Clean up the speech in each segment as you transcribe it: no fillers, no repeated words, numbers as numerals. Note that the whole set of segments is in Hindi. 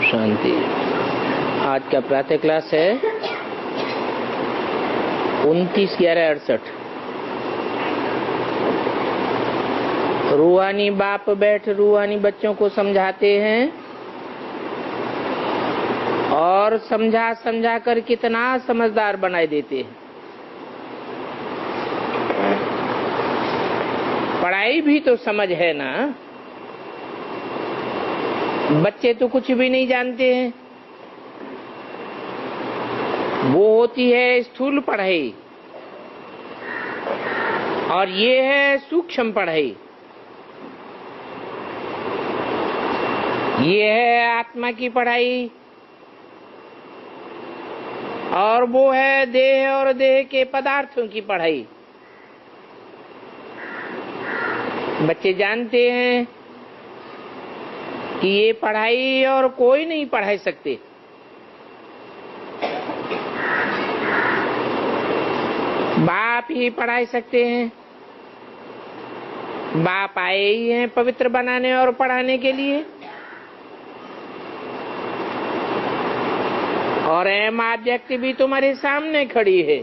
शांति। आज का प्रातः क्लास है 29/11/68। रूहानी बाप बैठ रूहानी बच्चों को समझाते हैं और समझा समझा कर कितना समझदार बनाए देते हैं। पढ़ाई भी तो समझ है ना। बच्चे तो कुछ भी नहीं जानते हैं। वो होती है स्थूल पढ़ाई और ये है सूक्ष्म पढ़ाई। ये है आत्मा की पढ़ाई और वो है देह और देह के पदार्थों की पढ़ाई। बच्चे जानते हैं कि ये पढ़ाई और कोई नहीं पढ़ा सकते। बाप ही पढ़ा सकते हैं। बाप आए ही हैं पवित्र बनाने और पढ़ाने के लिए। और एम ऑब्जेक्ट भी तुम्हारे सामने खड़ी है।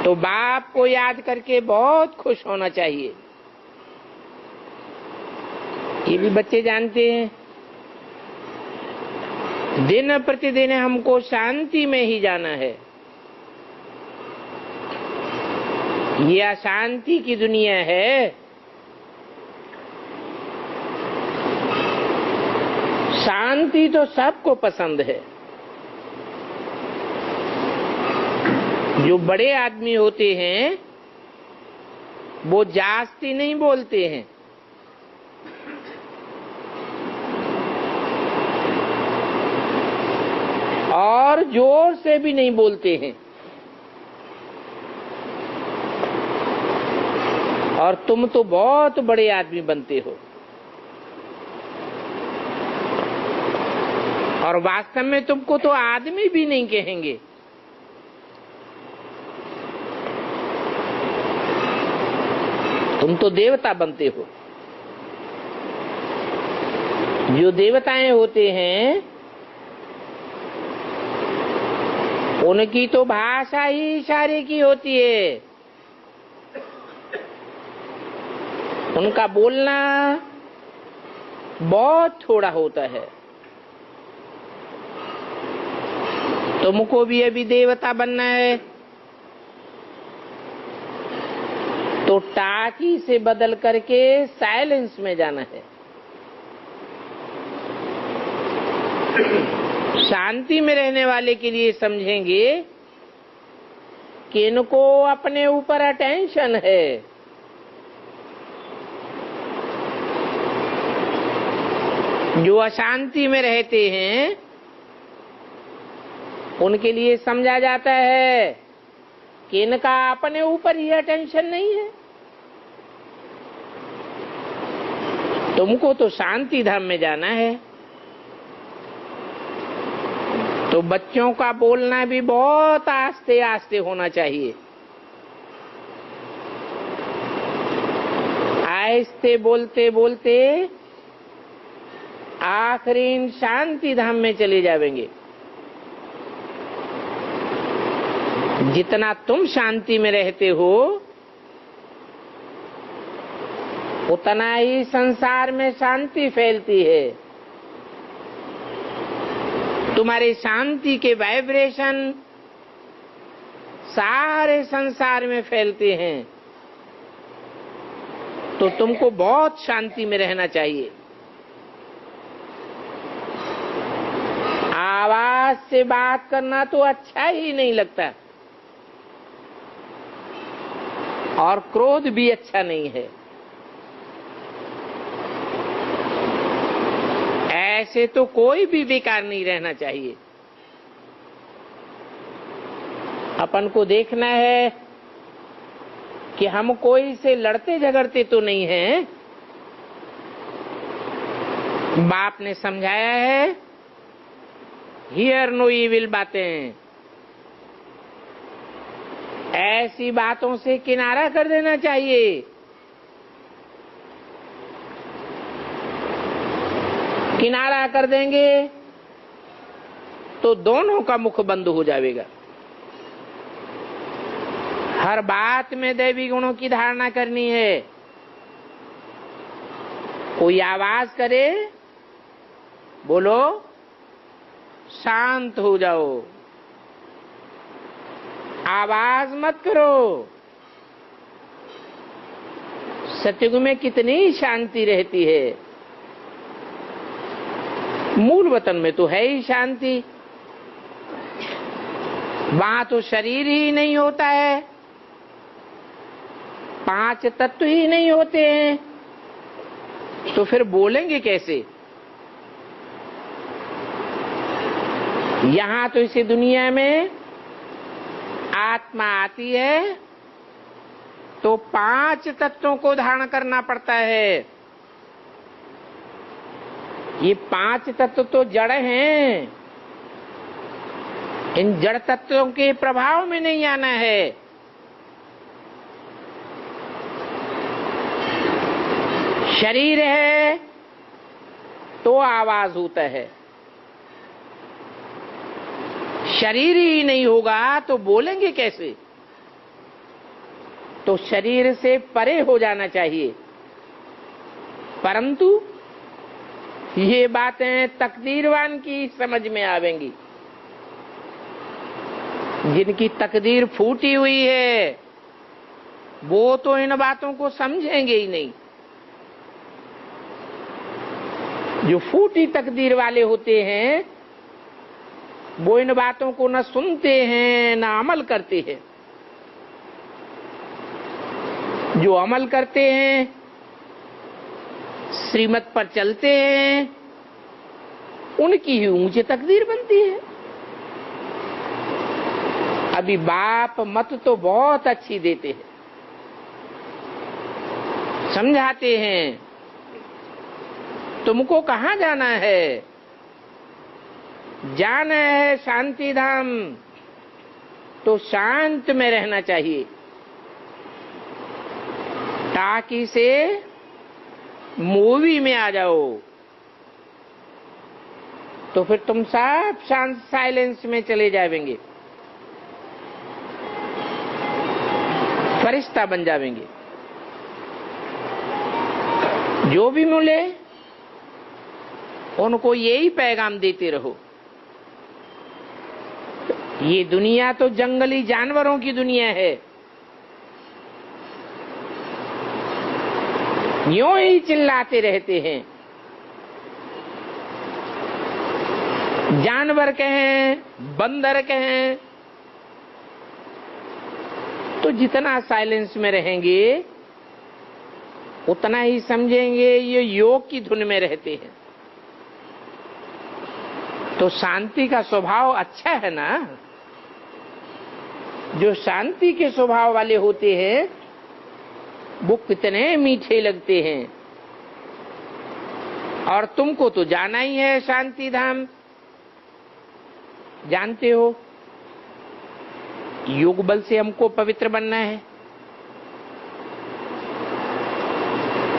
तो बाप को याद करके बहुत खुश होना चाहिए। ये भी बच्चे जानते हैं। दिन प्रतिदिन हमको शांति में ही जाना है। ये अशांति की दुनिया है। शांति तो सबको पसंद है। जो बड़े आदमी होते हैं वो जास्ती नहीं बोलते हैं। और जोर से भी नहीं बोलते हैं। और तुम तो बहुत बड़े आदमी बनते हो। और वास्तव में तुमको तो आदमी भी नहीं कहेंगे। तुम तो देवता बनते हो। जो देवताएं होते हैं उनकी तो भाषा ही इशारे की होती है। उनका बोलना बहुत थोड़ा होता है। तुमको भी अभी देवता बनना है तो टाकी से बदल करके साइलेंस में जाना है। शांति में रहने वाले के लिए समझेंगे कि इनको अपने ऊपर अटेंशन है। जो अशांति में रहते हैं उनके लिए समझा जाता है कि इनका अपने ऊपर ही अटेंशन नहीं है। तुमको तो शांति धाम में जाना है। तो बच्चों का बोलना भी बहुत आस्ते आस्ते होना चाहिए। आहिस्ते बोलते बोलते आखिरी शांति धाम में चले जाएंगे। जितना तुम शांति में रहते हो उतना ही संसार में शांति फैलती है। तुम्हारे शांति के वाइब्रेशन सारे संसार में फैलते हैं। तो तुमको बहुत शांति में रहना चाहिए। आवाज से बात करना तो अच्छा ही नहीं लगता और क्रोध भी अच्छा नहीं है। ऐसे तो कोई भी बेकार नहीं रहना चाहिए। अपन को देखना है कि हम कोई से लड़ते झगड़ते तो नहीं हैं। बाप ने समझाया है हियर नो इविल बातें। ऐसी बातों से किनारा कर देना चाहिए। किनारा कर देंगे तो दोनों का मुख बंद हो जाएगा। हर बात में दैवी गुणों की धारणा करनी है। कोई आवाज करे, बोलो शांत हो जाओ, आवाज मत करो। सतयुग में कितनी शांति रहती है। मूल वतन में तो है ही शांति, वहां तो शरीर ही नहीं होता है, 5 तत्व ही नहीं होते हैं, तो फिर बोलेंगे कैसे? यहां तो इसी दुनिया में आत्मा आती है तो 5 तत्वों को धारण करना पड़ता है। ये 5 तत्व तो जड़ हैं, इन जड़ तत्वों के प्रभाव में नहीं आना है। शरीर है तो आवाज होता है, शरीर ही नहीं होगा तो बोलेंगे कैसे? तो शरीर से परे हो जाना चाहिए। परंतु ये बातें तकदीरवान की समझ में आवेंगी। जिनकी तकदीर फूटी हुई है वो तो इन बातों को समझेंगे ही नहीं। जो फूटी तकदीर वाले होते हैं वो इन बातों को न सुनते हैं न अमल करते हैं। जो अमल करते हैं, श्रीमत पर चलते हैं, उनकी ही ऊंची तकदीर बनती है। अभी बाप मत तो बहुत अच्छी देते हैं, समझाते हैं तुमको कहां जाना है, जाना है शांति धाम, तो शांत में रहना चाहिए। टाकी से मूवी में आ जाओ तो फिर तुम सब शांत साइलेंस में चले जाएंगे, फरिश्ता बन जाएंगे। जो भी मिले उनको यही पैगाम देते रहो। ये दुनिया तो जंगली जानवरों की दुनिया है, यूं ही चिल्लाते रहते हैं। जानवर कहें, बंदर कहें, तो जितना साइलेंस में रहेंगे उतना ही समझेंगे ये योग की धुन में रहते हैं। तो शांति का स्वभाव अच्छा है ना। जो शांति के स्वभाव वाले होते हैं वो कितने मीठे लगते हैं। और तुमको तो जाना ही है शांति धाम, जानते हो योग बल से हमको पवित्र बनना है।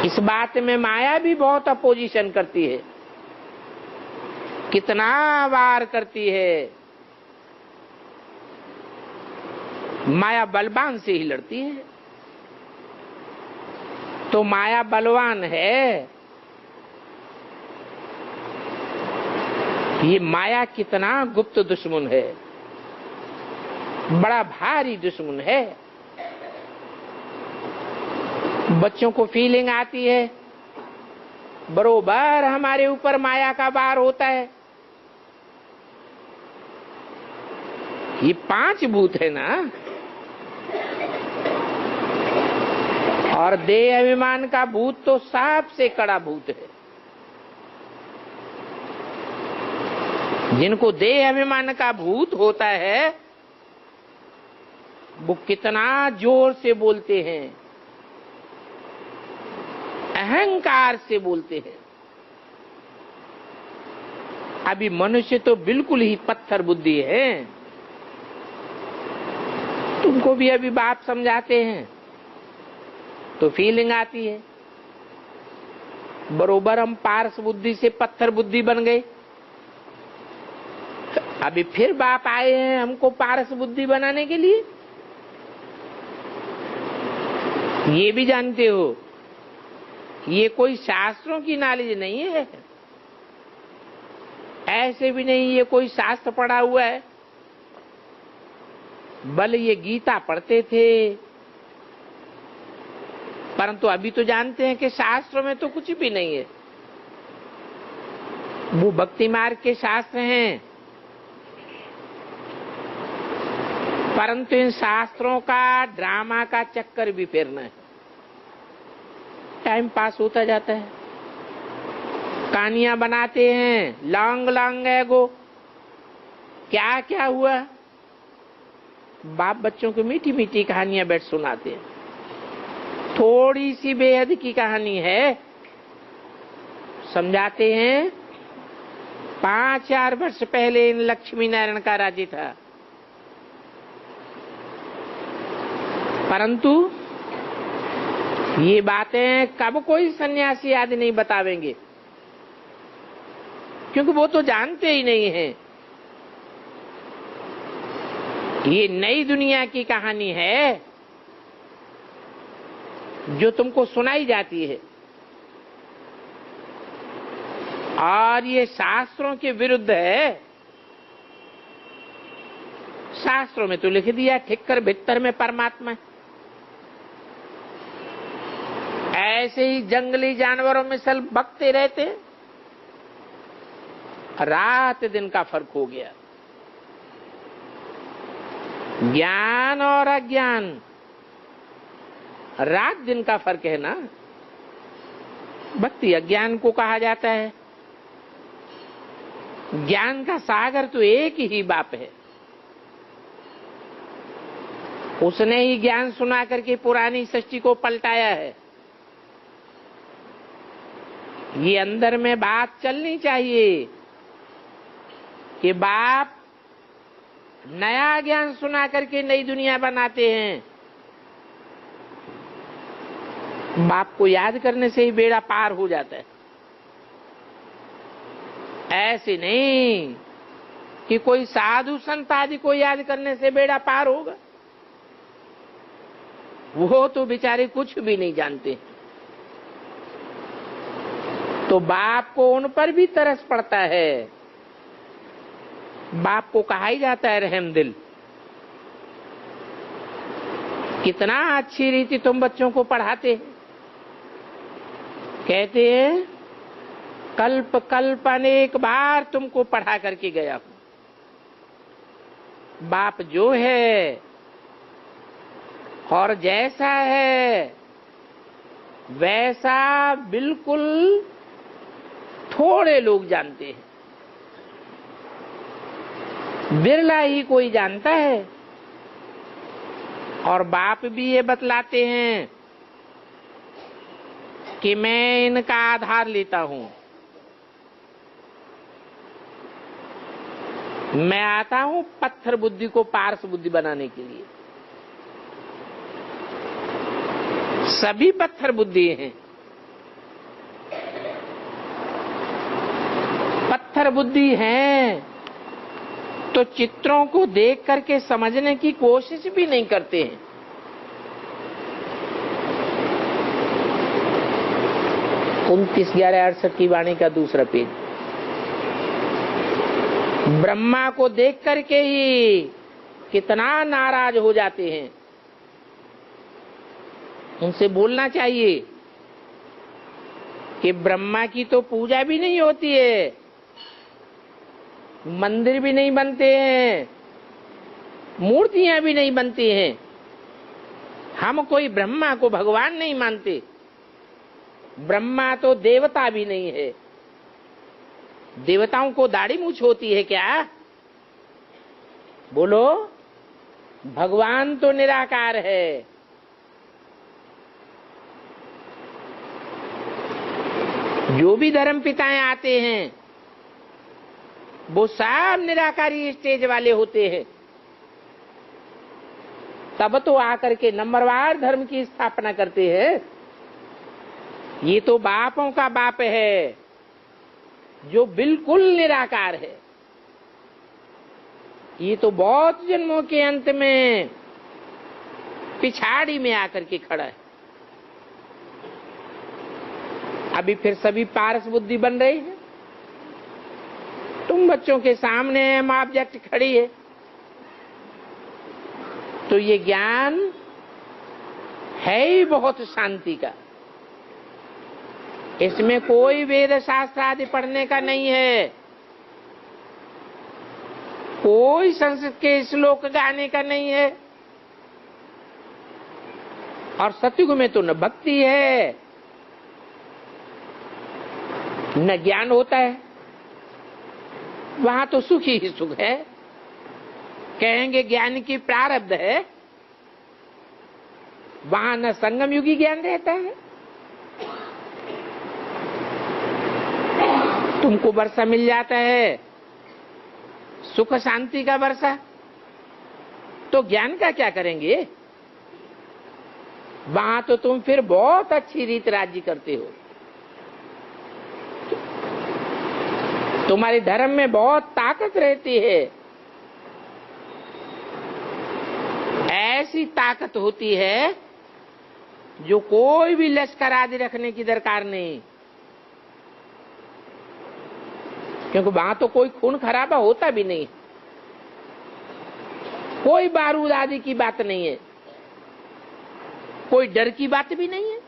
इस बात में माया भी बहुत अपोजिशन करती है, कितना वार करती है। माया बलवान से ही लड़ती है, तो माया बलवान है। ये माया कितना गुप्त दुश्मन है, बड़ा भारी दुश्मन है। बच्चों को फीलिंग आती है, बरोबर हमारे ऊपर माया का वार होता है। ये 5 भूत है ना, और देह अभिमान का भूत तो सबसे कड़ा भूत है। जिनको देह अभिमान का भूत होता है वो कितना जोर से बोलते हैं, अहंकार से बोलते हैं। अभी मनुष्य तो बिल्कुल ही पत्थर बुद्धि है। तुमको भी अभी बाप समझाते हैं तो फीलिंग आती है, बरोबर हम पारस बुद्धि से पत्थर बुद्धि बन गए। अभी फिर बाप आए हैं हमको पारस बुद्धि बनाने के लिए। ये भी जानते हो ये कोई शास्त्रों की नॉलेज नहीं है, ऐसे भी नहीं ये कोई शास्त्र पढ़ा हुआ है। बल ये गीता पढ़ते थे, परंतु अभी तो जानते हैं कि शास्त्रों में तो कुछ भी नहीं है। वो भक्ति मार्ग के शास्त्र हैं, परंतु इन शास्त्रों का ड्रामा का चक्कर भी फेरना है। टाइम पास होता जाता है, कहानियां बनाते हैं, लॉन्ग लॉन्ग एगो क्या क्या हुआ। बाप बच्चों को मीठी मीठी कहानियां बैठ सुनाते हैं। थोड़ी सी बेहद की कहानी है, समझाते हैं 5-4 वर्ष पहले इन लक्ष्मी नारायण का राज्य था, परंतु ये बातें कब कोई सन्यासी आदि नहीं बतावेंगे, क्योंकि वो तो जानते ही नहीं हैं। ये नई दुनिया की कहानी है जो तुमको सुनाई जाती है, और ये शास्त्रों के विरुद्ध है। शास्त्रों में तो लिख दिया ठिक्कर भीतर में परमात्मा है। ऐसे ही जंगली जानवरों में सब बकते रहते, रात दिन का फर्क हो गया। ज्ञान और अज्ञान, रात दिन का फर्क है ना। भक्ति अज्ञान को कहा जाता है। ज्ञान का सागर तो एक ही बाप है, उसने ही ज्ञान सुना करके पुरानी सृष्टि को पलटाया है। ये अंदर में बात चलनी चाहिए कि बाप नया ज्ञान सुना करके नई दुनिया बनाते हैं। बाप को याद करने से ही बेड़ा पार हो जाता है। ऐसे नहीं कि कोई साधु संत आदि को याद करने से बेड़ा पार होगा, वो तो बेचारे कुछ भी नहीं जानते। तो बाप को उन पर भी तरस पड़ता है। बाप को कहा ही जाता है रहमदिल। कितना अच्छी रीति तुम बच्चों को पढ़ाते हैं। कहते हैं कल्प कल्प अनेक बार तुमको पढ़ा करके गया हूं। बाप जो है और जैसा है वैसा बिल्कुल थोड़े लोग जानते हैं, बिरला ही कोई जानता है। और बाप भी ये बतलाते हैं कि मैं इनका आधार लेता हूं, मैं आता हूं पत्थर बुद्धि को पारस बुद्धि बनाने के लिए। सभी पत्थर बुद्धि हैं। पत्थर बुद्धि हैं तो चित्रों को देख करके समझने की कोशिश भी नहीं करते हैं। उनतीस 1168 की वाणी का दूसरा पेज। ब्रह्मा को देख करके ही कितना नाराज हो जाते हैं। उनसे बोलना चाहिए कि ब्रह्मा की तो पूजा भी नहीं होती है, मंदिर भी नहीं बनते हैं, मूर्तियां भी नहीं बनती हैं। हम कोई ब्रह्मा को भगवान नहीं मानते। ब्रह्मा तो देवता भी नहीं है। देवताओं को दाढ़ी मूछ होती है क्या? बोलो, भगवान तो निराकार है। जो भी धर्म पिताएं आते हैं वो सब निराकारी स्टेज वाले होते हैं। तब तो आकर के नंबरवार धर्म की स्थापना करते हैं। ये तो बापों का बाप है जो बिल्कुल निराकार है। ये तो बहुत जन्मों के अंत में पिछाड़ी में आकर के खड़ा है। अभी फिर सभी पारस बुद्धि बन रही है। तुम बच्चों के सामने ऑब्जेक्ट खड़ी है, तो ये ज्ञान है ही बहुत शांति का। इसमें कोई वेद शास्त्र आदि पढ़ने का नहीं है, कोई संस्कृत के श्लोक गाने का नहीं है। और सतयुग में तो न भक्ति है न ज्ञान होता है, वहां तो सुख ही सुख है। कहेंगे ज्ञान की प्रारब्ध है, वहां न संगम युगी ज्ञान रहता है। तुमको वर्षा मिल जाता है, सुख शांति का वर्षा, तो ज्ञान का क्या करेंगे? वहां तो तुम फिर बहुत अच्छी रीत राज्य करते हो। तुम्हारे धर्म में बहुत ताकत रहती है, ऐसी ताकत होती है जो कोई भी लश्कर आदि रखने की दरकार नहीं, क्योंकि वहां तो कोई खून खराबा होता भी नहीं, कोई बारूद आदि की बात नहीं है, कोई डर की बात भी नहीं है।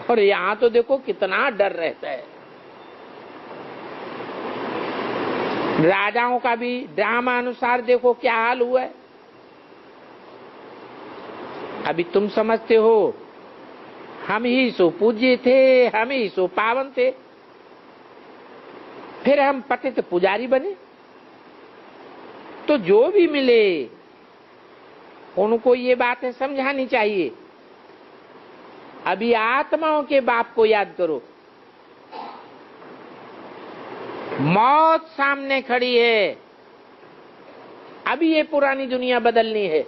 और यहां तो देखो कितना डर रहता है। राजाओं का भी ड्रामा अनुसार देखो क्या हाल हुआ है। अभी तुम समझते हो हम ही सो पूज्य थे, हम ही सो पावन थे, फिर हम पतित पुजारी बने। तो जो भी मिले उनको ये बातें समझानी चाहिए। अभी आत्माओं के बाप को याद करो, मौत सामने खड़ी है, अभी ये पुरानी दुनिया बदलनी है।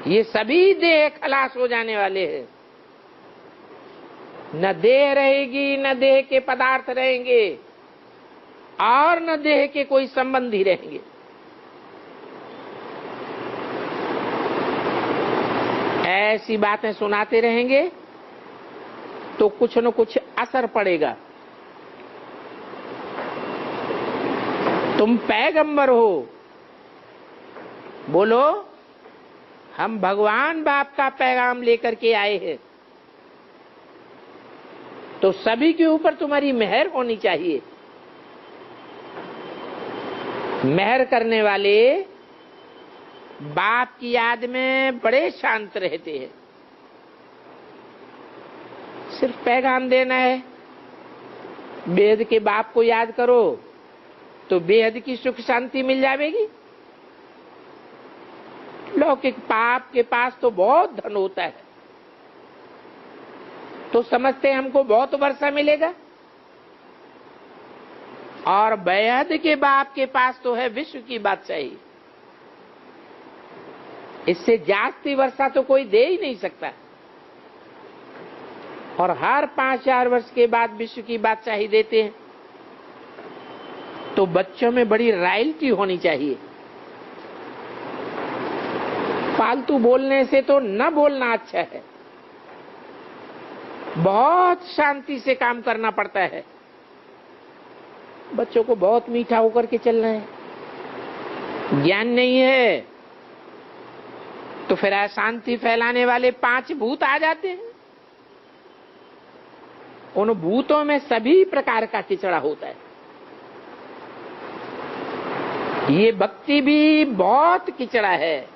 ये सभी देह खलास हो जाने वाले हैं, न देह रहेगी, न देह के पदार्थ रहेंगे, और न देह के कोई संबंधी रहेंगे। ऐसी बातें सुनाते रहेंगे तो कुछ न कुछ असर पड़ेगा। तुम पैगंबर हो, बोलो हम भगवान बाप का पैगाम लेकर के आए हैं, तो सभी के ऊपर तुम्हारी मेहर होनी चाहिए। मेहर करने वाले बाप की याद में बड़े शांत रहते हैं। सिर्फ पैगाम देना है, बेहद के बाप को याद करो तो बेहद की सुख शांति मिल जाएगी। लौकिक पाप के पास तो बहुत धन होता है, तो समझते हमको बहुत वर्षा मिलेगा, और बेहद के बाप के पास तो है विश्व की बादशाही। इससे जास्ती वर्षा तो कोई दे ही नहीं सकता, और हर 5-4 वर्ष के बाद विश्व की बादशाही देते हैं। तो बच्चों में बड़ी रॉयल्टी होनी चाहिए। फालतू बोलने से तो न बोलना अच्छा है, बहुत शांति से काम करना पड़ता है। बच्चों को बहुत मीठा होकर के चलना है। ज्ञान नहीं है तो फिर अशांति फैलाने वाले 5 भूत आ जाते हैं। उन भूतों में सभी प्रकार का किचड़ा होता है। ये भक्ति भी बहुत किचड़ा है।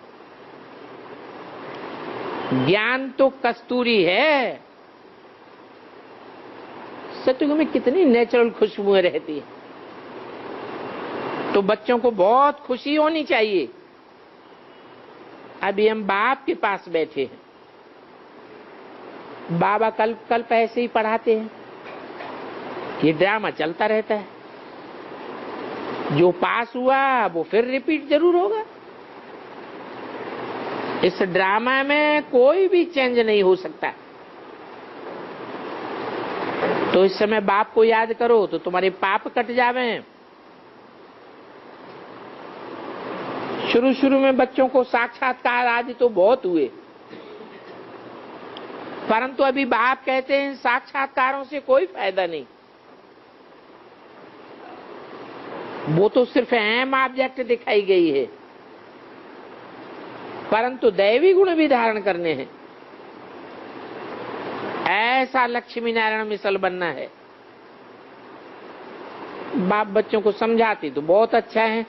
ज्ञान तो कस्तूरी है। सतयुग में कितनी नेचुरल खुशबुएं रहती है। तो बच्चों को बहुत खुशी होनी चाहिए। अभी हम बाप के पास बैठे हैं, बाबा कल्प ऐसे ही पढ़ाते हैं। ये ड्रामा चलता रहता है, जो पास हुआ वो फिर रिपीट जरूर होगा। इस ड्रामा में कोई भी चेंज नहीं हो सकता। तो इस समय बाप को याद करो तो तुम्हारे पाप कट जावे। शुरू शुरू में बच्चों को साक्षात्कार आदि तो बहुत हुए, परंतु अभी बाप कहते हैं साक्षात्कारों से कोई फायदा नहीं, वो तो सिर्फ अहम ऑब्जेक्ट दिखाई गई है, परंतु दैवी गुण भी धारण करने हैं। ऐसा लक्ष्मी नारायण मिसल बनना है। बाप बच्चों को समझाती तो बहुत अच्छा है,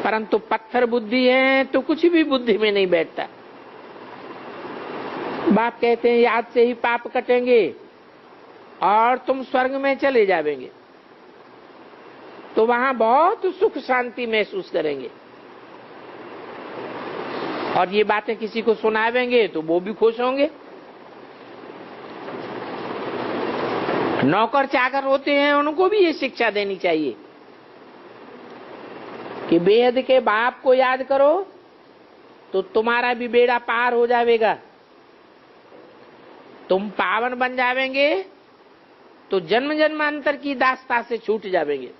परंतु पत्थर बुद्धि है तो कुछ भी बुद्धि में नहीं बैठता। बाप कहते हैं याद से ही पाप कटेंगे और तुम स्वर्ग में चले जाएंगे, तो वहां बहुत सुख शांति महसूस करेंगे। और ये बातें किसी को सुनावेंगे तो वो भी खुश होंगे। नौकर चाकर होते हैं उनको भी ये शिक्षा देनी चाहिए कि बेहद के बाप को याद करो तो तुम्हारा भी बेड़ा पार हो जाएगा, तुम पावन बन जाएंगे, तो जन्म जन्मांतर की दास्ता से छूट जाएंगे।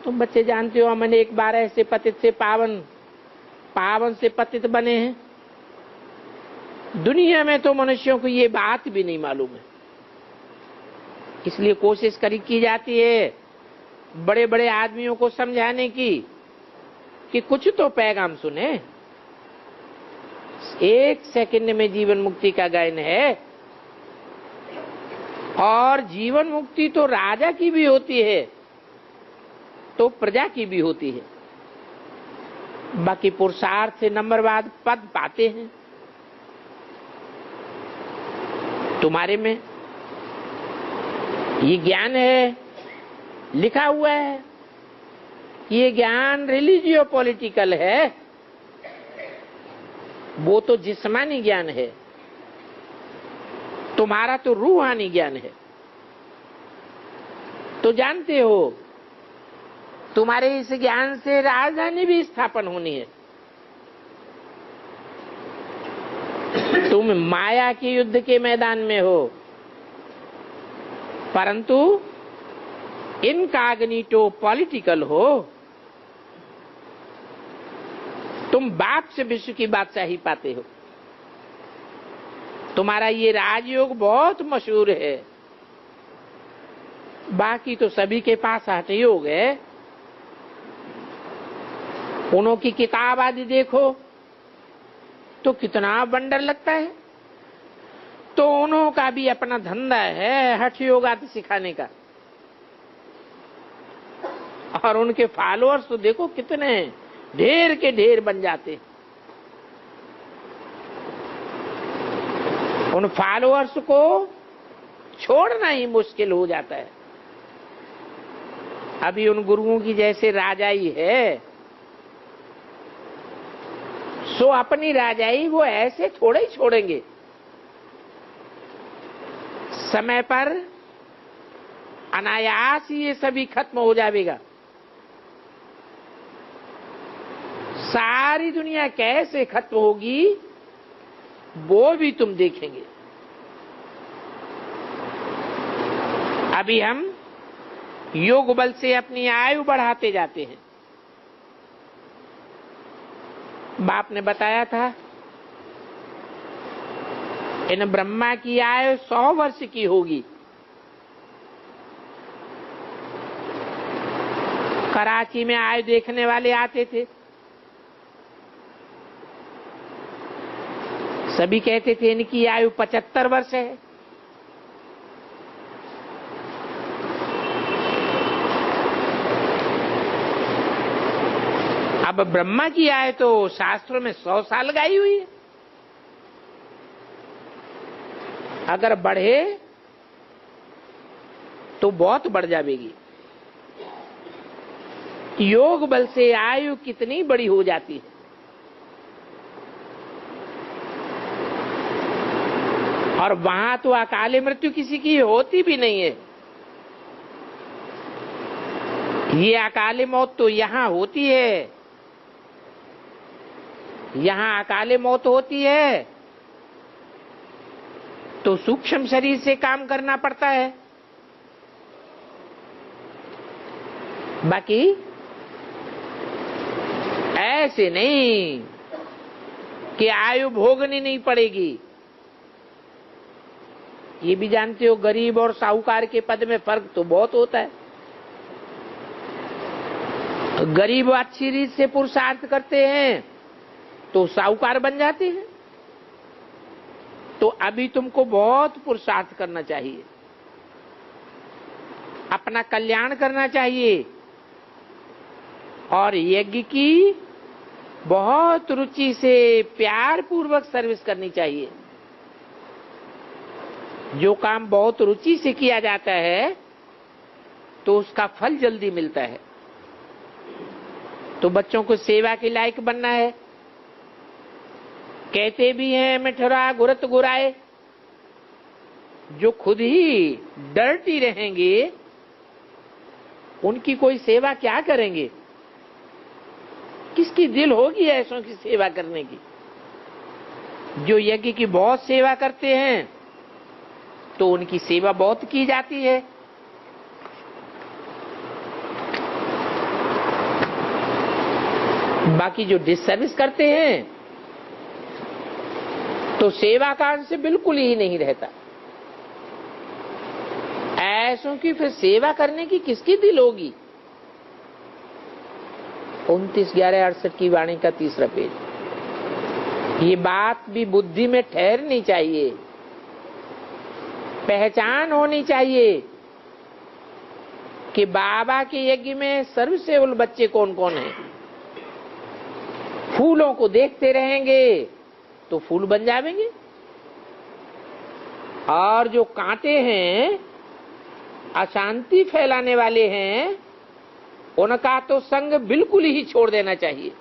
तुम बच्चे जानते हो हमने एक बार ऐसे पतित से पावन, पावन से पतित बने हैं। दुनिया में तो मनुष्यों को ये बात भी नहीं मालूम है, इसलिए कोशिश की जाती है बड़े बड़े आदमियों को समझाने की कि कुछ तो पैगाम सुने। एक सेकंड में जीवन मुक्ति का गायन है, और जीवन मुक्ति तो राजा की भी होती है तो प्रजा की भी होती है। बाकी पुरुषार्थ से नंबरवाद पद पाते हैं। तुम्हारे में ये ज्ञान है, लिखा हुआ है, ये ज्ञान रिलीजियो पॉलिटिकल है, वो तो जिस्मानी ज्ञान है, तुम्हारा तो रूहानी ज्ञान है। तो जानते हो तुम्हारे इस ज्ञान से राजधानी भी स्थापन होनी है। तुम माया के युद्ध के मैदान में हो, परंतु इनकॉग्निटो पॉलिटिकल हो। तुम बाप से विश्व की बादशाही पाते हो। तुम्हारा ये राजयोग बहुत मशहूर है, बाकी तो सभी के पास हठयोग है। उन्हों की किताब आदि देखो तो कितना बंडर लगता है। तो उन्हों का भी अपना धंधा है हठ योग आदि सिखाने का, और उनके फॉलोअर्स तो देखो कितने ढेर के ढेर बन जाते। उन फॉलोअर्स को छोड़ना ही मुश्किल हो जाता है। अभी उन गुरुओं की जैसे राजाई है, सो अपनी राजाई वो ऐसे थोड़े ही छोड़ेंगे। समय पर अनायास ये सभी खत्म हो जाएगा। सारी दुनिया कैसे खत्म होगी वो भी तुम देखेंगे। अभी हम योग बल से अपनी आयु बढ़ाते जाते हैं। बाप ने बताया था इन ब्रह्मा की आयु 100 वर्ष की होगी। कराची में आयु देखने वाले आते थे, सभी कहते थे इनकी आयु 75 वर्ष है। अब ब्रह्मा की आयु तो शास्त्रों में 100 साल गाई हुई है। अगर बढ़े तो बहुत बढ़ जाएगी। योग बल से आयु कितनी बड़ी हो जाती है। और वहां तो अकाले मृत्यु किसी की होती भी नहीं है। ये अकाले मौत तो यहां होती है, यहां अकाले मौत होती है तो सूक्ष्म शरीर से काम करना पड़ता है। बाकी ऐसे नहीं कि आयु भोगनी नहीं पड़ेगी। ये भी जानते हो गरीब और साहूकार के पद में फर्क तो बहुत होता है। गरीब अच्छी रीत से पुरुषार्थ करते हैं तो साहूकार बन जाते हैं। तो अभी तुमको बहुत पुरुषार्थ करना चाहिए, अपना कल्याण करना चाहिए और यज्ञ की बहुत रुचि से प्यार पूर्वक सर्विस करनी चाहिए। जो काम बहुत रुचि से किया जाता है तो उसका फल जल्दी मिलता है। तो बच्चों को सेवा के लायक बनना है। कहते भी हैं मिठुरा गुरत गुराए, जो खुद ही डर्टी रहेंगे उनकी कोई सेवा क्या करेंगे? किसकी दिल होगी ऐसों की सेवा करने की? जो यज्ञ की बहुत सेवा करते हैं तो उनकी सेवा बहुत की जाती है। बाकी जो डिसर्विस करते हैं तो सेवा का अंश बिल्कुल ही नहीं रहता। ऐसों की फिर सेवा करने की किसकी दिल होगी? 29/11/68 की वाणी का 3रा पेज। ये बात भी बुद्धि में ठहरनी चाहिए, पहचान होनी चाहिए कि बाबा के यज्ञ में सर्वसेवल बच्चे कौन कौन हैं। फूलों को देखते रहेंगे तो फूल बन जाएंगे, और जो कांटे हैं अशांति फैलाने वाले हैं उनका तो संग बिल्कुल ही छोड़ देना चाहिए,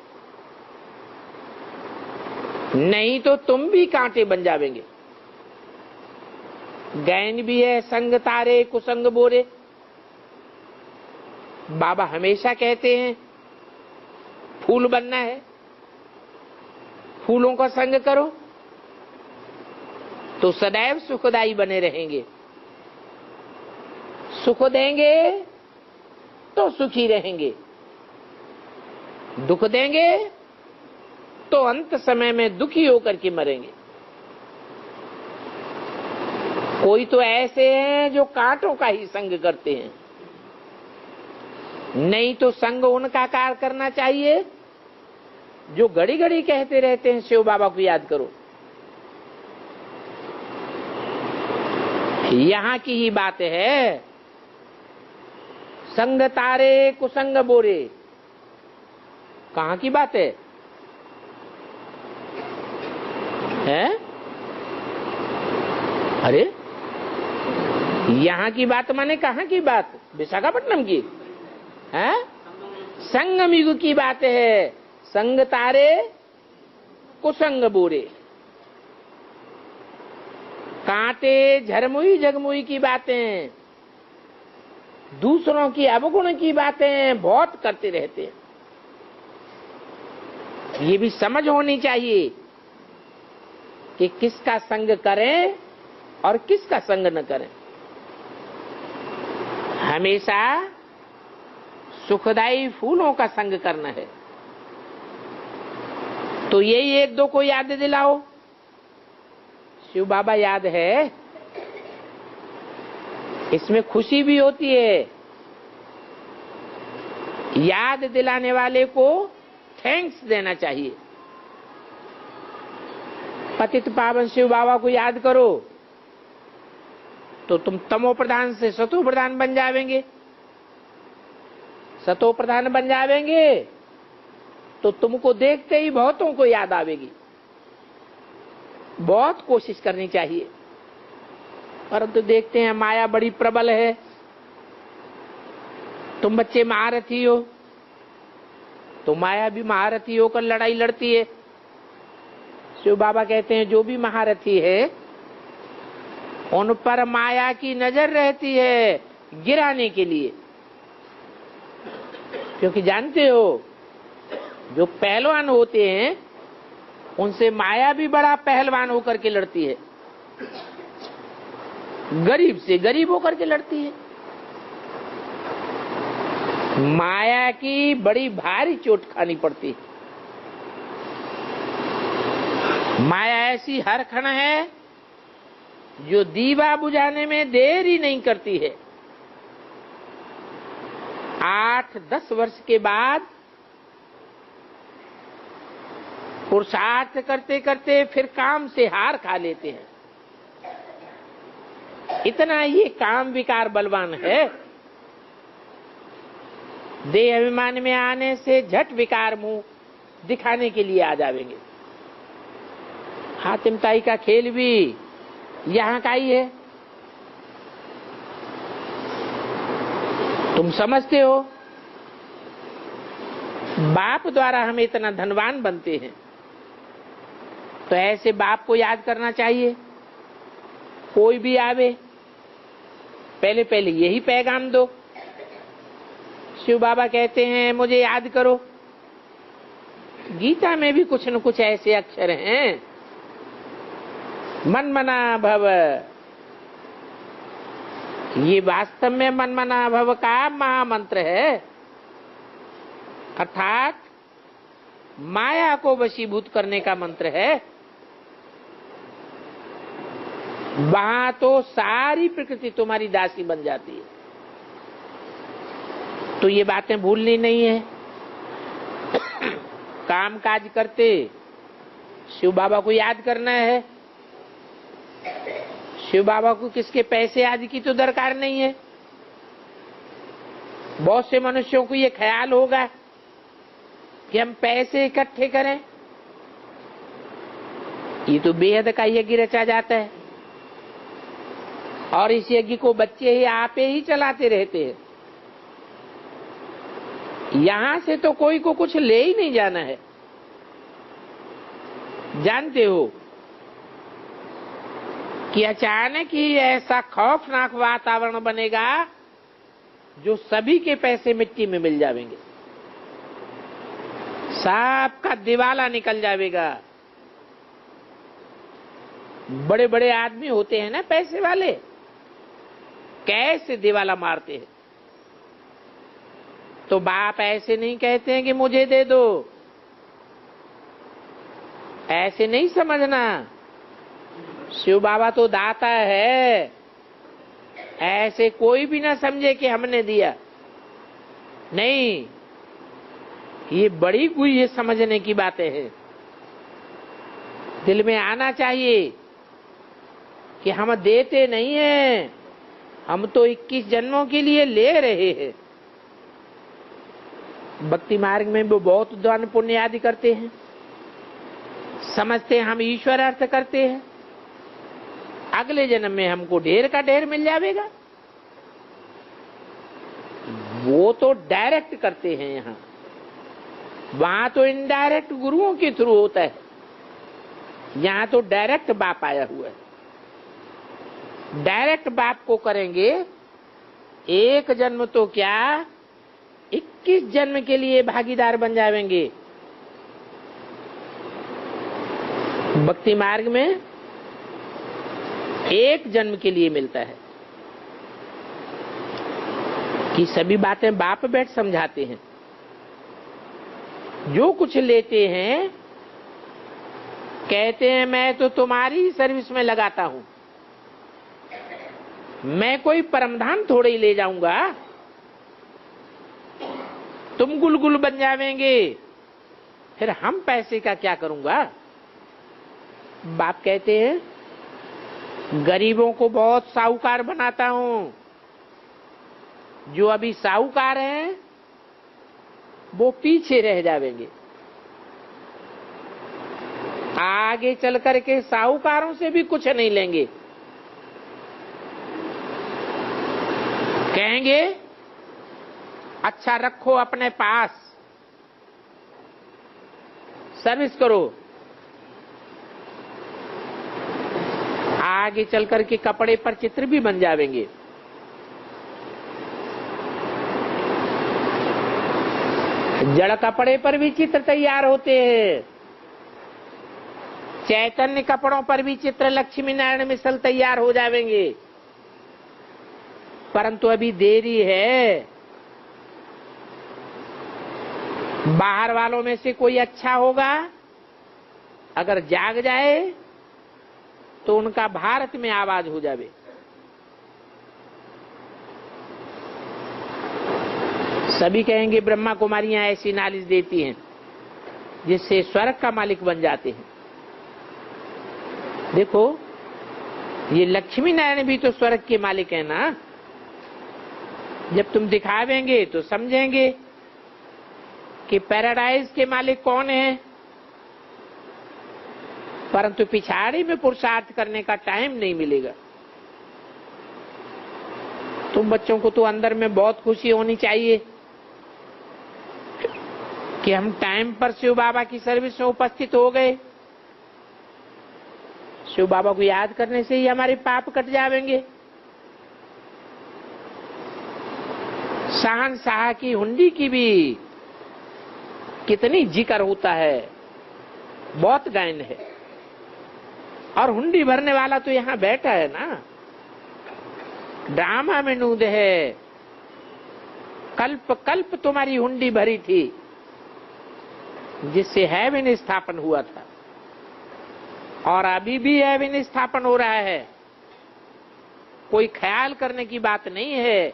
नहीं तो तुम भी कांटे बन जाएंगे। गैन भी है संग तारे कुसंग बोरे। बाबा हमेशा कहते हैं फूल बनना है, फूलों का संग करो तो सदैव सुखदायी बने रहेंगे। सुख देंगे तो सुखी रहेंगे, दुख देंगे तो अंत समय में दुखी होकर के मरेंगे। कोई तो ऐसे हैं जो कांटों का ही संग करते हैं, नहीं तो संग उनका कार्य करना चाहिए जो घड़ी घड़ी कहते रहते हैं शिव बाबा को याद करो। यहां की ही बात है, संग तारे कुसंग बोरे। कहां की बात है? अरे यहां की बात माने कहां की बात? विशाखापट्टनम की है? संगम युग की बात है। संग तारे कुसंग बोरे। कांटे झरमुई जगमुई की बातें, दूसरों की अवगुण की बातें बहुत करते रहते हैं। ये भी समझ होनी चाहिए कि किसका संग करें और किसका संग न करें। हमेशा सुखदायी फूलों का संग करना है। तो यही 1-2 को याद दिलाओ। शिव बाबा याद है, इसमें खुशी भी होती है। याद दिलाने वाले को थैंक्स देना चाहिए। पतित पावन शिव बाबा को याद करो तो तुम तमो प्रधान से सतो प्रधान बन जाएंगे। सतो प्रधान बन जाएंगे तो तुमको देखते ही बहुतों को याद आवेगी। बहुत कोशिश करनी चाहिए, परंतु देखते हैं माया बड़ी प्रबल है। तुम बच्चे महारथी हो तो माया भी महारथी होकर लड़ाई लड़ती है। शिव बाबा कहते हैं जो भी महारथी है उन पर माया की नजर रहती है गिराने के लिए, क्योंकि जानते हो जो पहलवान होते हैं उनसे माया भी बड़ा पहलवान होकर के लड़ती है। गरीब से गरीब होकर के लड़ती है। माया की बड़ी भारी चोट खानी पड़ती है। माया ऐसी हरखण है जो दीवा बुझाने में देर ही नहीं करती है। 8-10 वर्ष के बाद पुरुषार्थ करते करते फिर काम से हार खा लेते हैं। इतना ये काम विकार बलवान है। देह अभिमान में आने से झट विकार मुंह दिखाने के लिए आ जाएंगे। हातिम ताई का खेल भी यहां का ही है। तुम समझते हो बाप द्वारा हम इतना धनवान बनते हैं, तो ऐसे बाप को याद करना चाहिए। कोई भी आवे पहले पहले यही पैगाम दो। शिव बाबा कहते हैं मुझे याद करो। गीता में भी कुछ न कुछ ऐसे अक्षर हैं, मन मना भव। ये वास्तव में मन मना भव का महामंत्र है, अर्थात माया को वशीभूत करने का मंत्र है। वहां तो सारी प्रकृति तुम्हारी दासी बन जाती है। तो ये बातें भूलनी नहीं है। काम काज करते शिव बाबा को याद करना है। शिव बाबा को किसके पैसे आदि की तो दरकार नहीं है। बहुत से मनुष्यों को ये ख्याल होगा कि हम पैसे इकट्ठे करें। ये तो बेहद का यज्ञ रचा जाता है और इस यज्ञ को बच्चे ही आपे ही चलाते रहते हैं। यहां से तो कोई को कुछ ले ही नहीं जाना है। जानते हो कि अचानक ही ऐसा खौफनाक वातावरण बनेगा जो सभी के पैसे मिट्टी में मिल जाएंगे। सबका दिवाला निकल जाएगा। बड़े बड़े आदमी होते हैं ना पैसे वाले, कैसे दिवाला मारते हैं। तो बाप ऐसे नहीं कहते हैं कि मुझे दे दो, ऐसे नहीं समझना। शिव बाबा तो दाता है, ऐसे कोई भी ना समझे कि हमने दिया। नहीं, ये बड़ी गुह्य समझने की बातें हैं। दिल में आना चाहिए कि हम देते नहीं हैं, हम तो 21 जन्मों के लिए ले रहे हैं। भक्ति मार्ग में वो बहुत दान पुण्य आदि करते हैं, समझते हैं हम ईश्वर अर्थ करते हैं, अगले जन्म में हमको ढेर का ढेर मिल जाएगा। वो तो डायरेक्ट करते हैं। यहाँ वहां तो इनडायरेक्ट गुरुओं के थ्रू होता है, यहाँ तो डायरेक्ट बाप आया हुआ है। डायरेक्ट बाप को करेंगे एक जन्म तो क्या 21 जन्म के लिए भागीदार बन जाएंगे। भक्ति मार्ग में एक जन्म के लिए मिलता है कि सभी बातें बाप बैठ समझाते हैं। जो कुछ लेते हैं कहते हैं मैं तो तुम्हारी सर्विस में लगाता हूं, मैं कोई परमधाम थोड़े ही ले जाऊंगा, तुम गुलगुल बन जावेंगे, फिर हम पैसे का क्या करूंगा। बाप कहते हैं गरीबों को बहुत साहूकार बनाता हूं। जो अभी साहूकार हैं वो पीछे रह जाएंगे, आगे चल करके साहूकारों से भी कुछ नहीं लेंगे। कहेंगे अच्छा रखो अपने पास, सर्विस करो। आगे चल करके कपड़े पर चित्र भी बन जाएंगे। जड़ कपड़े पर भी चित्र तैयार होते हैं, चैतन्य कपड़ों पर भी चित्र लक्ष्मी नारायण मिसल तैयार हो जाएंगे। परंतु अभी देरी है। बाहर वालों में से कोई अच्छा होगा, अगर जाग जाए तो उनका भारत में आवाज हो जावे। सभी कहेंगे ब्रह्मा कुमारियां ऐसी नॉलेज देती हैं जिससे स्वर्ग का मालिक बन जाते हैं। देखो, ये लक्ष्मी नारायण भी तो स्वर्ग के मालिक है ना। जब तुम दिखावेंगे तो समझेंगे कि पैराडाइज के मालिक कौन है, परंतु पिछाड़ी में पुरुषार्थ करने का टाइम नहीं मिलेगा। तुम बच्चों को तो अंदर में बहुत खुशी होनी चाहिए कि हम टाइम पर शिव बाबा की सर्विस में उपस्थित हो गए। शिव बाबा को याद करने से ही हमारे पाप कट जाएंगे। शहंशाह की हुंडी की भी कितनी जिक्र होता है, बहुत गायन है। और हुंडी भरने वाला तो यहाँ बैठा है ना। ड्रामा में नूद है, कल्प कल्प तुम्हारी हुंडी भरी थी, जिससे हेवन स्थापन हुआ था, और अभी भी हेवन स्थापन हो रहा है। कोई ख्याल करने की बात नहीं है।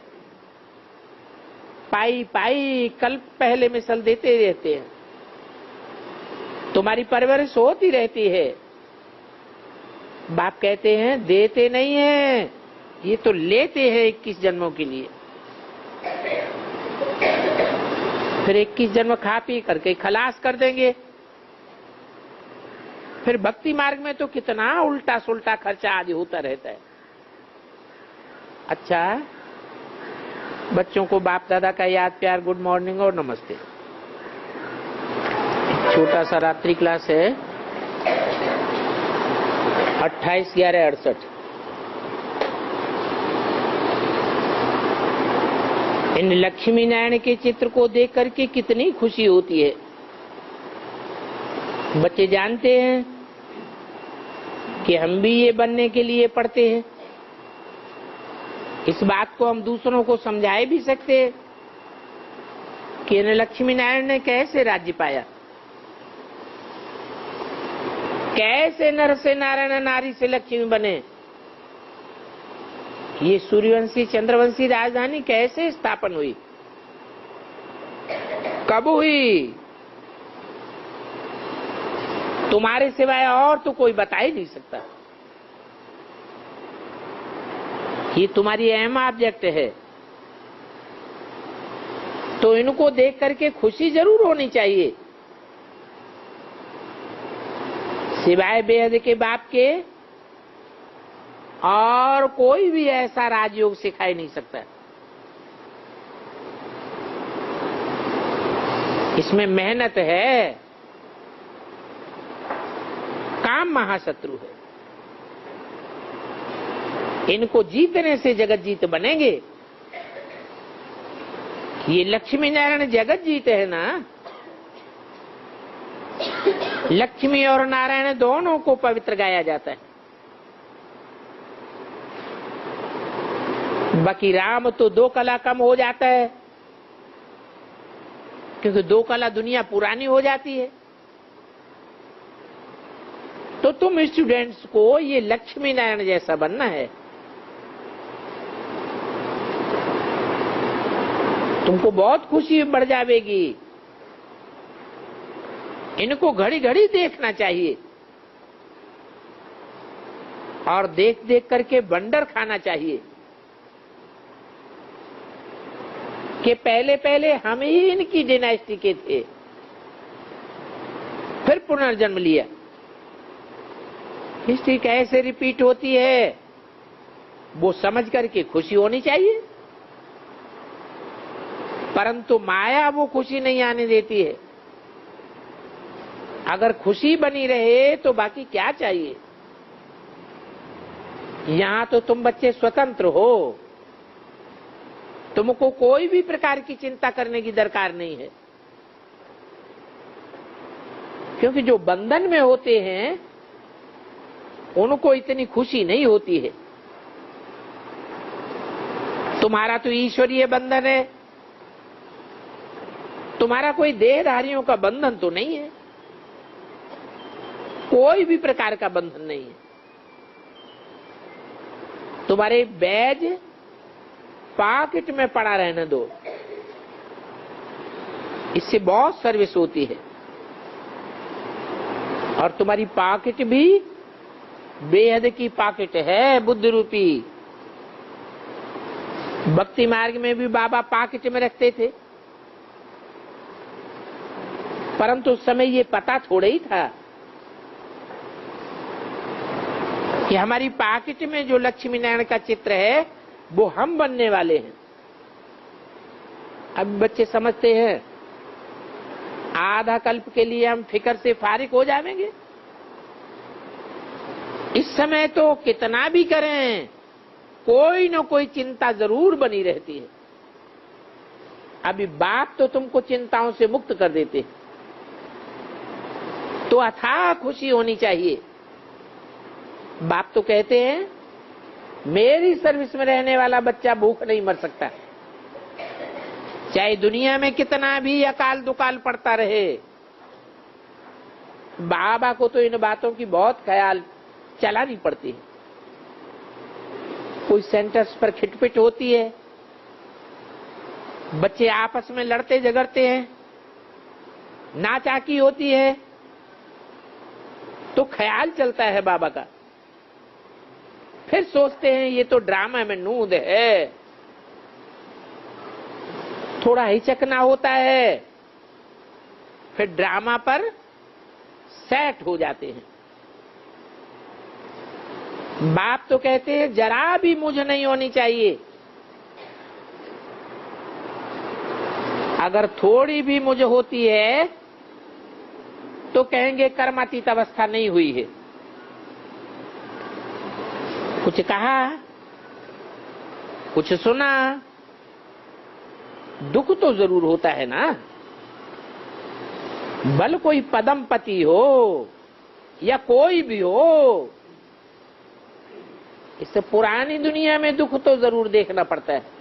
पाई पाई कल्प पहले मिसल देते रहते हैं। तुम्हारी परवरिश होती रहती है। बाप कहते हैं देते नहीं है, ये तो लेते हैं 21 जन्मों के लिए। फिर 21 जन्म खा पी करके खलास कर देंगे। फिर भक्ति मार्ग में तो कितना उल्टा सुल्टा खर्चा आदि होता रहता है। अच्छा, बच्चों को बाप दादा का याद प्यार, गुड मॉर्निंग और नमस्ते। छोटा सा रात्रि क्लास है, 28/11/68। इन लक्ष्मी नारायण के चित्र को देख करके कितनी खुशी होती है। बच्चे जानते हैं कि हम भी ये बनने के लिए पढ़ते हैं। इस बात को हम दूसरों को समझाए भी सकते हैं कि इन लक्ष्मी नारायण ने कैसे राज्य पाया, कैसे नर से नारायण, नारी से लक्ष्मी बने। ये सूर्यवंशी चंद्रवंशी राजधानी कैसे स्थापन हुई, कब हुई, तुम्हारे सिवाय और तो कोई बता ही नहीं सकता। ये तुम्हारी अहम ऑब्जेक्ट है, तो इनको देख करके खुशी जरूर होनी चाहिए। सिवाय बेहद के बाप के और कोई भी ऐसा राजयोग सिखा नहीं सकता। इसमें मेहनत है, काम महाशत्रु है। इनको जीतने से जगत जीत बनेंगे। ये लक्ष्मी नारायण जगत जीत है ना। लक्ष्मी और नारायण दोनों को पवित्र गाया जाता है। बाकी राम तो 2 कला कम हो जाता है, क्योंकि 2 कला दुनिया पुरानी हो जाती है। तो तुम स्टूडेंट्स को ये लक्ष्मी नारायण जैसा बनना है। तुमको बहुत खुशी बढ़ जाएगी। इनको घड़ी घड़ी देखना चाहिए और देख देख करके बंडर खाना चाहिए कि पहले पहले हम ही इनकी डायनेस्टी के थे, फिर पुनर्जन्म लिया। हिस्ट्री कैसे रिपीट होती है वो समझ करके खुशी होनी चाहिए, परंतु माया वो खुशी नहीं आने देती है। अगर खुशी बनी रहे तो बाकी क्या चाहिए। यहां तो तुम बच्चे स्वतंत्र हो, तुमको कोई भी प्रकार की चिंता करने की दरकार नहीं है, क्योंकि जो बंधन में होते हैं उनको इतनी खुशी नहीं होती है। तुम्हारा तो ईश्वरीय बंधन है, तुम्हारा कोई देहधारियों का बंधन तो नहीं है, कोई भी प्रकार का बंधन नहीं है। तुम्हारे बैज पॉकेट में पड़ा रहने दो, इससे बहुत सर्विस होती है। और तुम्हारी पॉकेट भी बेहद की पॉकेट है, बुद्ध रूपी। भक्ति मार्ग में भी बाबा पॉकेट में रखते थे, परंतु उस समय ये पता थोड़ा ही था कि हमारी पॉकेट में जो लक्ष्मी नारायण का चित्र है वो हम बनने वाले हैं। अब बच्चे समझते हैं आधा कल्प के लिए हम फिक्र से फारिग हो जाएंगे। इस समय तो कितना भी करें कोई न कोई चिंता जरूर बनी रहती है। अभी बाप तो तुमको चिंताओं से मुक्त कर देते, तो अथाह खुशी होनी चाहिए। बाप तो कहते हैं मेरी सर्विस में रहने वाला बच्चा भूख नहीं मर सकता, चाहे दुनिया में कितना भी अकाल दुकाल पड़ता रहे। बाबा को तो इन बातों की बहुत ख्याल चलानी पड़ती है। कोई सेंटर्स पर खिटपिट होती है, बच्चे आपस में लड़ते झगड़ते हैं, नाचाकी होती है, तो ख्याल चलता है बाबा का। फिर सोचते हैं ये तो ड्रामा में नूंद है, थोड़ा हिचकना होता है, फिर ड्रामा पर सेट हो जाते हैं। बाप तो कहते हैं जरा भी मुझ नहीं होनी चाहिए। अगर थोड़ी भी मुझ होती है तो कहेंगे कर्मातीत अवस्था नहीं हुई है। कुछ कहा, कुछ सुना, दुख तो जरूर होता है ना। भल कोई पदमपति हो या कोई भी हो, इससे पुरानी दुनिया में दुख तो जरूर देखना पड़ता है।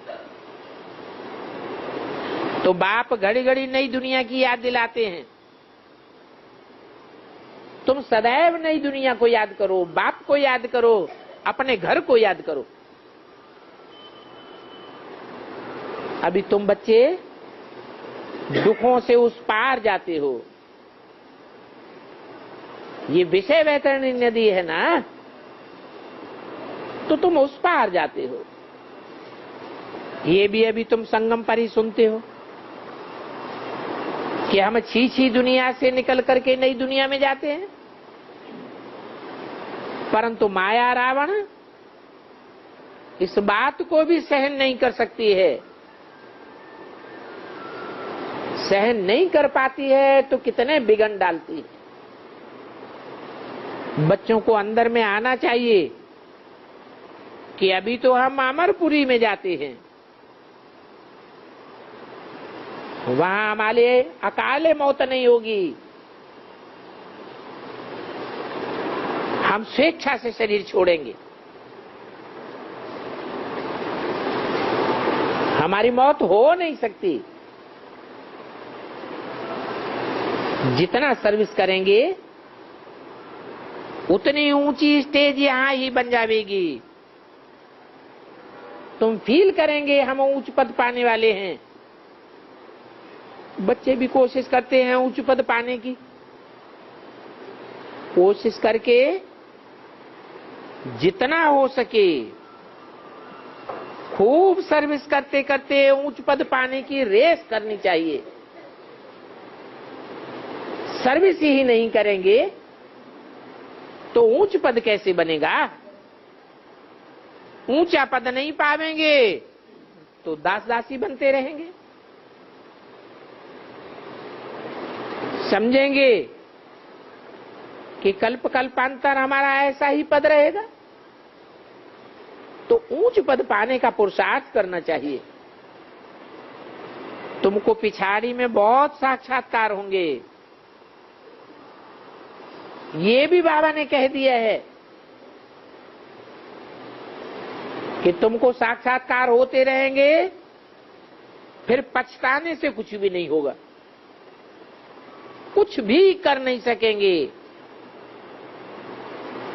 तो बाप घड़ी घड़ी नई दुनिया की याद दिलाते हैं। तुम सदैव नई दुनिया को याद करो, बाप को याद करो, अपने घर को याद करो। अभी तुम बच्चे दुखों से उस पार जाते हो। ये विषय वैतरणी नदी है ना, तो तुम उस पार जाते हो। ये भी अभी तुम संगम पर ही सुनते हो कि हम छी दुनिया से निकल करके नई दुनिया में जाते हैं। परंतु माया रावण इस बात को भी सहन नहीं कर सकती है। सहन नहीं कर पाती है तो कितने बिगन डालती है। बच्चों को अंदर में आना चाहिए कि अभी तो हम अमरपुरी में जाते हैं, वहां हमारे अकाले मौत नहीं होगी। हम स्वेच्छा से शरीर छोड़ेंगे, हमारी मौत हो नहीं सकती। जितना सर्विस करेंगे उतनी ऊंची स्टेज यहां ही बन जाएगी। तुम फील करेंगे हम उच्च पद पाने वाले हैं। बच्चे भी कोशिश करते हैं उच्च पद पाने की, कोशिश करके जितना हो सके खूब सर्विस करते करते उच्च पद पाने की रेस करनी चाहिए। सर्विस ही नहीं करेंगे तो ऊंच पद कैसे बनेगा? ऊंचा पद नहीं पावेंगे तो दास दासी बनते रहेंगे। समझेंगे कि कल्प कल्पांतर हमारा ऐसा ही पद रहेगा, तो ऊंच पद पाने का पुरुषार्थ करना चाहिए। तुमको पिछाड़ी में बहुत साक्षात्कार होंगे, ये भी बाबा ने कह दिया है कि तुमको साक्षात्कार होते रहेंगे, फिर पछताने से कुछ भी नहीं होगा, कुछ भी कर नहीं सकेंगे।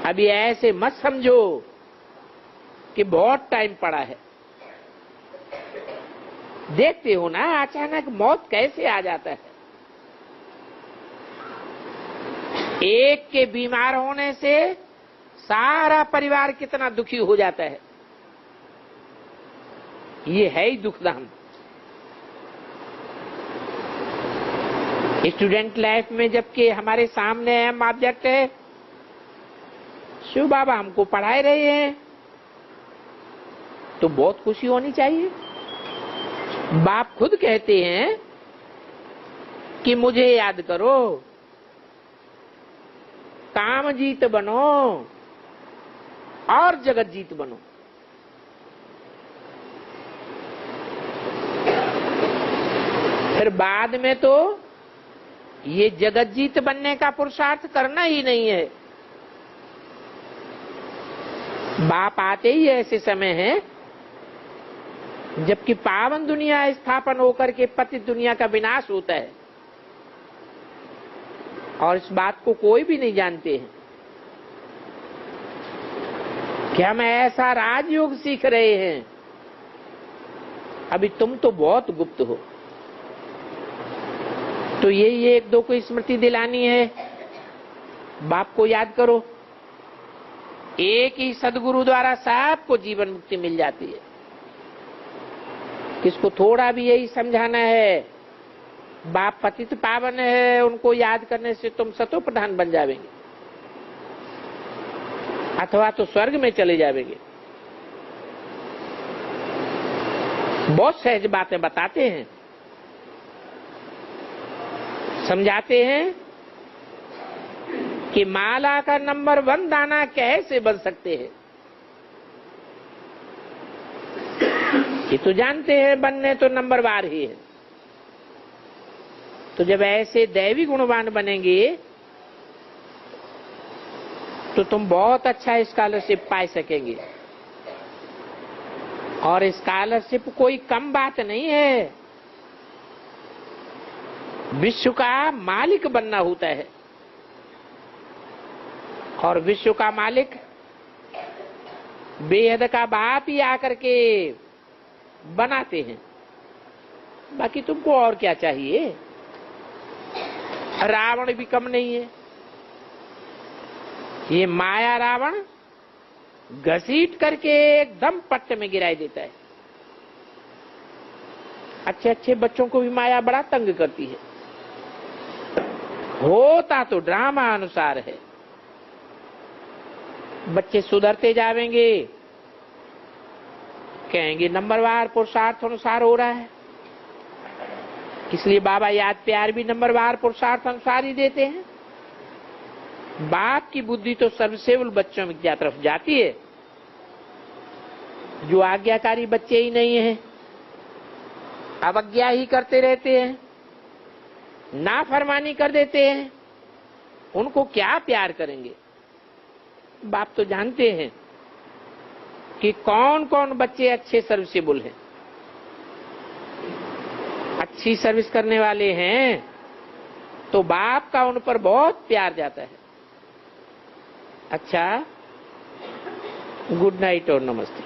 अभी ऐसे मत समझो कि बहुत टाइम पड़ा है। देखते हो ना अचानक मौत कैसे आ जाता है। एक के बीमार होने से सारा परिवार कितना दुखी हो जाता है। ये है ही दुखदान। स्टूडेंट लाइफ में जबकि हमारे सामने अहम ऑब्जेक्ट है, शिव बाबा हमको पढ़ाए रहे हैं, तो बहुत खुशी होनी चाहिए। बाप खुद कहते हैं कि मुझे याद करो, काम जीत बनो और जगत जीत बनो। फिर बाद में तो ये जगत जीत बनने का पुरुषार्थ करना ही नहीं है। बाप आते ही ऐसे समय है जबकि पावन दुनिया स्थापन होकर के पतित दुनिया का विनाश होता है, और इस बात को कोई भी नहीं जानते हैं कि हम ऐसा राजयोग सीख रहे हैं। अभी तुम तो बहुत गुप्त हो। तो यही एक दो को स्मृति दिलानी है। बाप को याद करो। एक ही सदगुरु द्वारा सबको जीवन मुक्ति मिल जाती है। किसको थोड़ा भी यही समझाना है, बाप पतित पावन है, उनको याद करने से तुम सतो प्रधान बन जावेंगे अथवा तो स्वर्ग में चले जावेंगे। बहुत सहज बातें बताते हैं, समझाते हैं कि माला का नंबर 1 दाना कैसे बन सकते हैं। ये तो जानते हैं बनने तो नंबर वार ही है। तो जब ऐसे दैवी गुणवान बनेंगे तो तुम बहुत अच्छा स्कॉलरशिप पा सकेंगे। और स्कॉलरशिप कोई कम बात नहीं है। विश्व का मालिक बनना होता है, और विश्व का मालिक बेहद का बाप ही आकर के बनाते हैं। बाकी तुमको और क्या चाहिए। रावण भी कम नहीं है। ये माया रावण घसीट करके एकदम पट्ट में गिराई देता है। अच्छे अच्छे बच्चों को भी माया बड़ा तंग करती है। होता तो ड्रामा अनुसार है। बच्चे सुधरते जावेंगे, कहेंगे नंबरवार पुरुषार्थ अनुसार हो रहा है। इसलिए बाबा याद प्यार भी नंबरवार पुरुषार्थ अनुसार ही देते हैं। बाप की बुद्धि तो सर्वसेवल बच्चों की तरफ जाती है। जो आज्ञाकारी बच्चे ही नहीं हैं, अवज्ञा ही करते रहते हैं, नाफरमानी कर देते हैं, उनको क्या प्यार करेंगे। बाप तो जानते हैं कि कौन कौन बच्चे अच्छे सर्विसेबल हैं, अच्छी सर्विस करने वाले हैं, तो बाप का उन पर बहुत प्यार जाता है। अच्छा, गुड नाइट और नमस्ते।